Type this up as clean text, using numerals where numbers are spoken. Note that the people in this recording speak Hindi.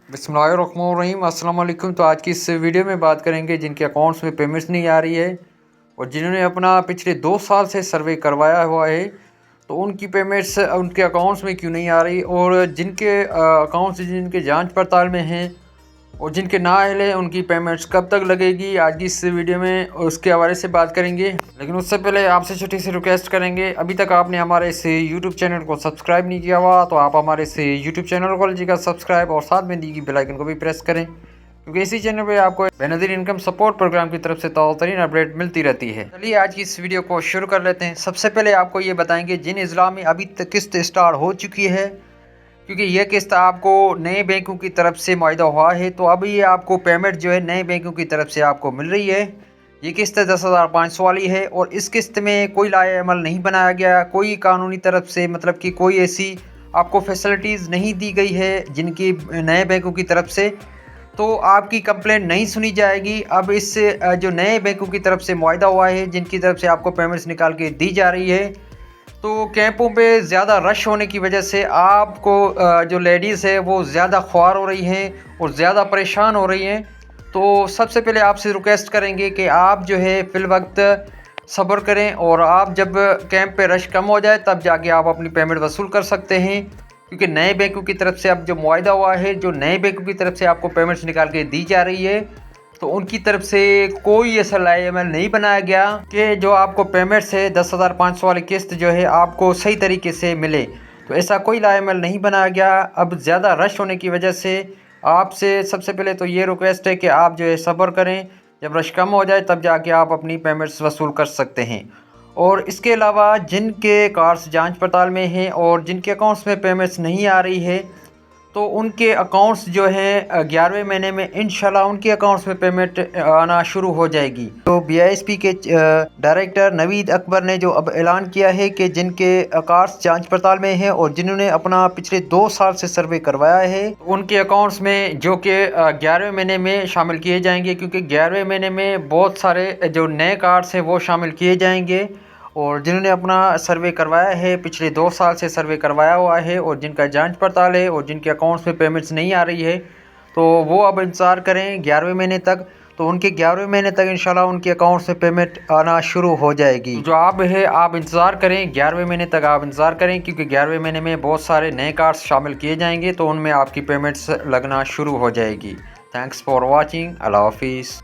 बिस्मिल्लाहिर्रहमानिर्रहीम अस्सलाम वालेकुम। तो आज की इस वीडियो में बात करेंगे जिनके अकाउंट्स में पेमेंट्स नहीं आ रही है और जिन्होंने अपना पिछले 2 साल से सर्वे करवाया हुआ है तो उनकी पेमेंट्स उनके अकाउंट्स में क्यों नहीं आ रही, और जिनके अकाउंट्स जिनके जांच पड़ताल में हैं और जिनके नाअहल हैं उनकी पेमेंट्स कब तक लगेगी, आज की इस वीडियो में उसके हवाले से बात करेंगे। लेकिन उससे पहले आपसे छोटी सी रिक्वेस्ट करेंगे, अभी तक आपने हमारे इस यूट्यूब चैनल को सब्सक्राइब नहीं किया हुआ तो आप हमारे इस यूट्यूब चैनल को लीजिएगा सब्सक्राइब और साथ में दी गई बेल आइकन को भी प्रेस करें, क्योंकि इसी चैनल पे आपको बेनज़ीर इनकम सपोर्ट प्रोग्राम की तरफ से ताज़ा अपडेट मिलती रहती है। चलिए आज की इस वीडियो को शुरू कर लेते हैं। सबसे पहले आपको ये बताएंगे जिन अज़ला में अभी तक किस्त स्टार्ट हो चुकी है, क्योंकि यह किस्त आपको नए बैंकों की तरफ से मुआहदा हुआ है तो अभी ये आपको पेमेंट जो है नए बैंकों की तरफ से आपको मिल रही है। ये किस्त 10,500 वाली है और इस किस्त में कोई लाए अमल नहीं बनाया गया, कोई कानूनी तरफ से मतलब कि कोई ऐसी आपको फैसिलिटीज़ नहीं दी गई है जिनकी नए बैंकों की तरफ से, तो आपकी कंप्लेंट नहीं सुनी जाएगी। अब इससे जो नए बैंकों की तरफ से मुआहदा हुआ है जिनकी तरफ से आपको पेमेंट्स निकाल के दी जा रही है, तो कैंपों पे ज़्यादा रश होने की वजह से आपको जो लेडीज़ है वो ज़्यादा ख्वार हो रही हैं और ज़्यादा परेशान हो रही हैं। तो सबसे पहले आपसे रिक्वेस्ट करेंगे कि आप जो है फ़िल वक्त सब्र करें और आप जब कैंप पे रश कम हो जाए तब जाके आप अपनी पेमेंट वसूल कर सकते हैं, क्योंकि नए बैंकों की तरफ से अब जो मुआहदा हुआ है, जो नए बैंकों की तरफ से आपको पेमेंट्स निकाल के दी जा रही है, तो उनकी तरफ से कोई ऐसा लाएमल नहीं बनाया गया कि जो आपको पेमेंट्स है 10,500 वाली किस्त जो है आपको सही तरीके से मिले। तो ऐसा कोई लाएमल नहीं बनाया गया। अब ज़्यादा रश होने की वजह से आपसे सबसे पहले तो ये रिक्वेस्ट है कि आप जो है सब्र करें, जब रश कम हो जाए तब जाके आप अपनी पेमेंट्स वसूल कर सकते हैं। और इसके अलावा जिनके कार्ड्स जांच पड़ताल में हैं और जिनके अकाउंट्स में पेमेंट्स नहीं आ रही है, तो उनके अकाउंट्स जो हैं 11वें महीने में इंशाल्लाह उनके अकाउंट्स में पेमेंट आना शुरू हो जाएगी। तो बीआईएसपी के डायरेक्टर नवीद अकबर ने जो अब ऐलान किया है कि जिनके कार्ड्स जांच पड़ताल में हैं और जिन्होंने अपना पिछले 2 साल से सर्वे करवाया है उनके अकाउंट्स में जो कि 11वें महीने में शामिल किए जाएंगे, क्योंकि 11वें महीने में बहुत सारे जो नए कार्ड्स हैं वो शामिल किए जाएंगे। और जिन्होंने अपना सर्वे करवाया है, पिछले 2 साल से सर्वे करवाया हुआ है और जिनका जांच पड़ताल है और जिनके अकाउंट्स में पेमेंट्स नहीं आ रही है, तो वो अब इंतज़ार करें 11वें महीने तक। तो उनके 11वें महीने तक इंशाल्लाह उनके अकाउंट्स में पेमेंट आना शुरू हो जाएगी। जो आप है आप इंतज़ार करें, 11वें महीने तक आप इंतज़ार करें, क्योंकि 11वें महीने में बहुत सारे नए कार्ड्स शामिल किए जाएंगे तो उनमें आपकी पेमेंट्स लगना शुरू हो जाएगी। Thanks for watching. अल्लाह हाफिज़।